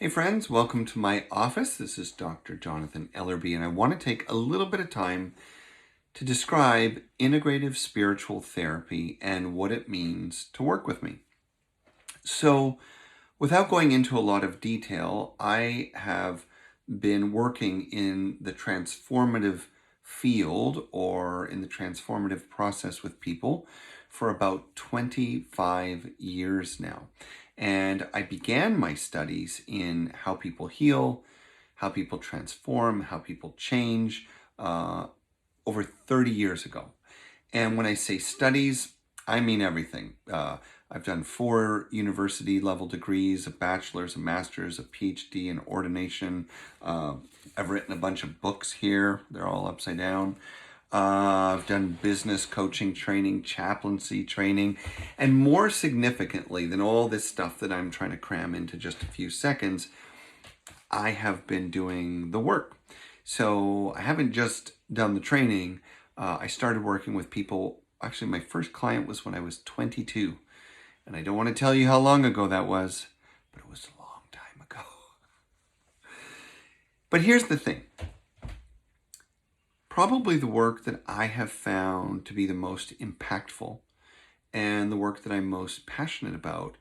Hey friends, welcome to my office. This is Dr. Jonathan Ellerby, and I want to take a little bit of time to describe integrative spiritual therapy and what it means to work with me. So, without going into a lot of detail, I have been working in the transformative field or in the transformative process with people for about 25 years now. And I began my studies in how people heal, how people transform, how people change over 30 years ago. And when I say studies, I mean everything. I've done 4 university level degrees, a bachelor's, a master's, a PhD, an ordination. I've written a bunch of books here. They're all upside down. I've done business coaching training, chaplaincy training, and more significantly than all this stuff that I'm trying to cram into just a few seconds, I have been doing the work. So I haven't just done the training. I started working with people. Actually, my first client was when I was 22. And I don't want to tell you how long ago that was, but it was a long time ago. But here's the thing. Probably the work that I have found to be the most impactful and the work that I'm most passionate about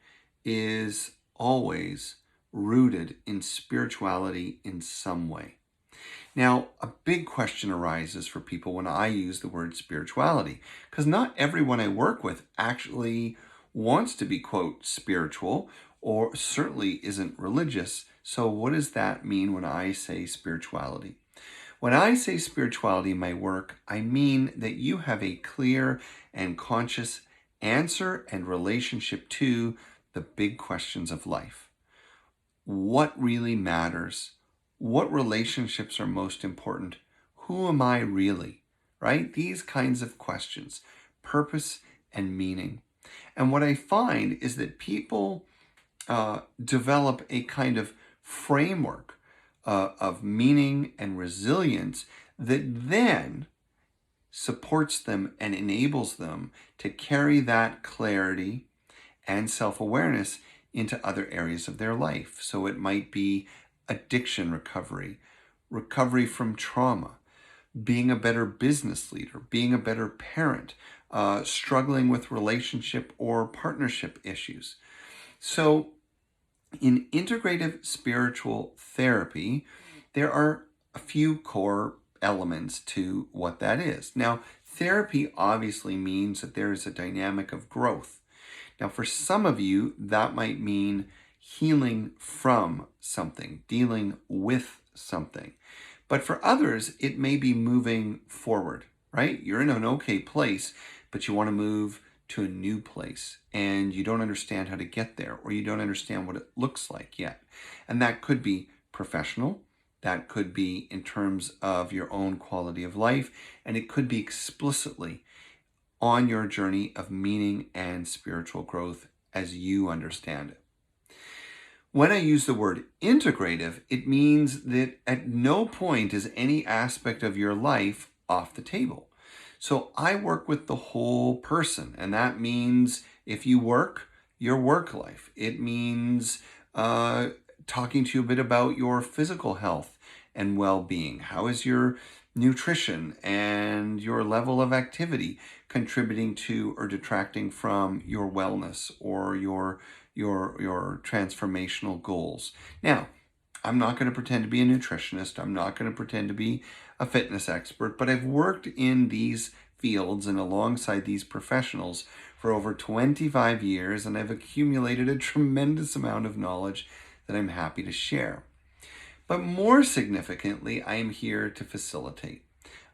is always rooted in spirituality in some way. Now, a big question arises for people when I use the word spirituality, because not everyone I work with actually wants to be, quote, spiritual, or certainly isn't religious. So what does that mean when I say spirituality? When I say spirituality in my work, I mean that you have a clear and conscious answer and relationship to the big questions of life. What really matters? What relationships are most important? Who am I really? Right? These kinds of questions, purpose and meaning. And what I find is that people develop a kind of framework of meaning and resilience that then supports them and enables them to carry that clarity and self-awareness into other areas of their life. So it might be addiction recovery, recovery from trauma, being a better business leader, being a better parent, struggling with relationship or partnership issues. So in integrative spiritual therapy, there are a few core elements to what that is. Now, therapy obviously means that there is a dynamic of growth. Now, for some of you, that might mean healing from something, dealing with something. But for others, it may be moving forward, right? You're in an okay place, but you want to move to a new place and you don't understand how to get there, or you don't understand what it looks like yet. And that could be professional, that could be in terms of your own quality of life, and it could be explicitly on your journey of meaning and spiritual growth as you understand it. When I use the word integrative, it means that at no point is any aspect of your life off the table. So I work with the whole person, and that means if you work, your work life. It means talking to you a bit about your physical health and well-being. How is your nutrition and your level of activity contributing to or detracting from your wellness or your transformational goals? Now, I'm not going to pretend to be a nutritionist. I'm not going to pretend to be a fitness expert, but I've worked in these fields and alongside these professionals for over 25 years, and I've accumulated a tremendous amount of knowledge that I'm happy to share. But more significantly, I am here to facilitate.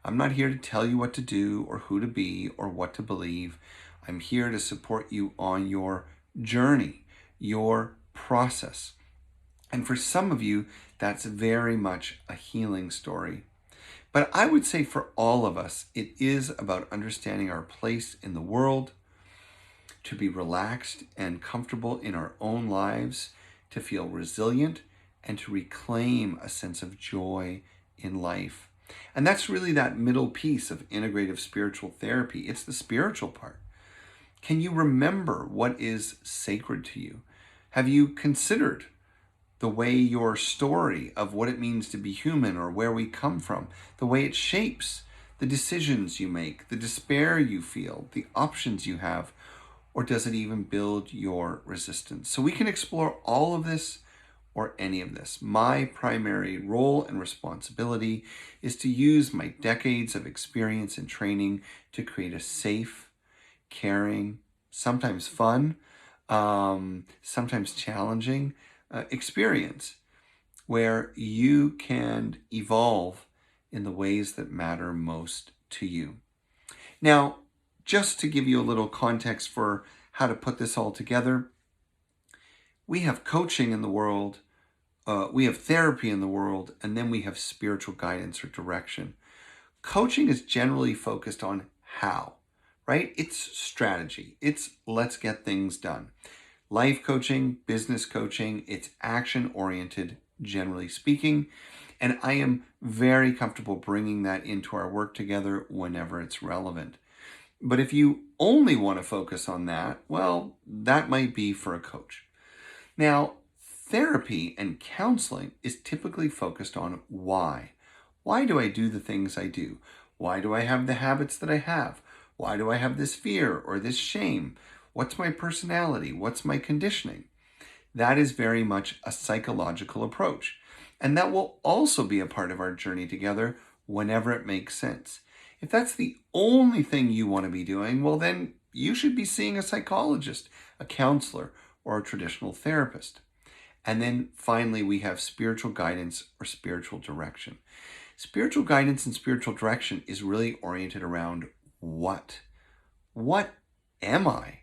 I'm not here to tell you what to do or who to be or what to believe. I'm here to support you on your journey, your process. And for some of you, that's very much a healing story. But I would say for all of us, it is about understanding our place in the world, to be relaxed and comfortable in our own lives, to feel resilient, and to reclaim a sense of joy in life. And that's really that middle piece of integrative spiritual therapy. It's the spiritual part. Can you remember what is sacred to you? Have you considered the way your story of what it means to be human or where we come from, the way it shapes the decisions you make, the despair you feel, the options you have, or does it even build your resistance? So we can explore all of this or any of this. My primary role and responsibility is to use my decades of experience and training to create a safe, caring, sometimes fun, sometimes challenging experience where you can evolve in the ways that matter most to you. Now, just to give you a little context for how to put this all together, we have coaching in the world, we have therapy in the world, and then we have spiritual guidance or direction. Coaching is generally focused on how, right? It's strategy. It's let's get things done. Life coaching, business coaching, it's action oriented, generally speaking. And I am very comfortable bringing that into our work together whenever it's relevant. But if you only want to focus on that, well, that might be for a coach. Now, therapy and counseling is typically focused on why. Why do I do the things I do? Why do I have the habits that I have? Why do I have this fear or this shame? What's my personality? What's my conditioning? That is very much a psychological approach. And that will also be a part of our journey together whenever it makes sense. If that's the only thing you want to be doing, well, then you should be seeing a psychologist, a counselor, or a traditional therapist. And then finally, we have spiritual guidance or spiritual direction. Spiritual guidance and spiritual direction is really oriented around what? What am I?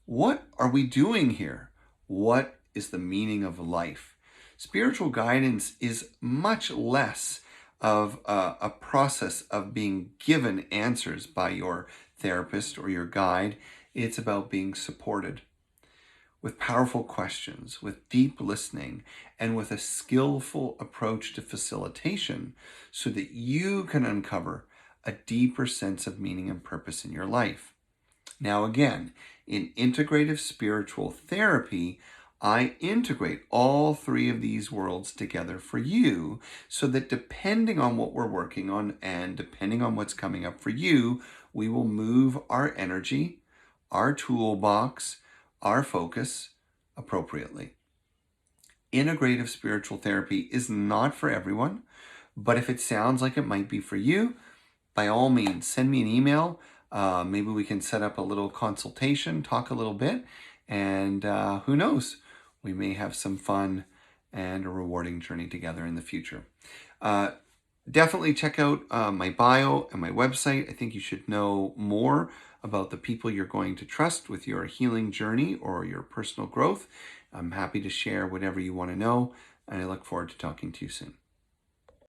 What are we doing here? What is the meaning of life? Spiritual guidance is much less of a process of being given answers by your therapist or your guide. It's about being supported with powerful questions, with deep listening, and with a skillful approach to facilitation so that you can uncover a deeper sense of meaning and purpose in your life. Now, again, in integrative spiritual therapy, I integrate all three of these worlds together for you so that depending on what we're working on and depending on what's coming up for you, we will move our energy, our toolbox, our focus appropriately. Integrative spiritual therapy is not for everyone, but if it sounds like it might be for you, by all means, send me an email. Maybe we can set up a little consultation, talk a little bit, and who knows, we may have some fun and a rewarding journey together in the future. Definitely check out my bio and my website. I think you should know more about the people you're going to trust with your healing journey or your personal growth. I'm happy to share whatever you want to know, and I look forward to talking to you soon.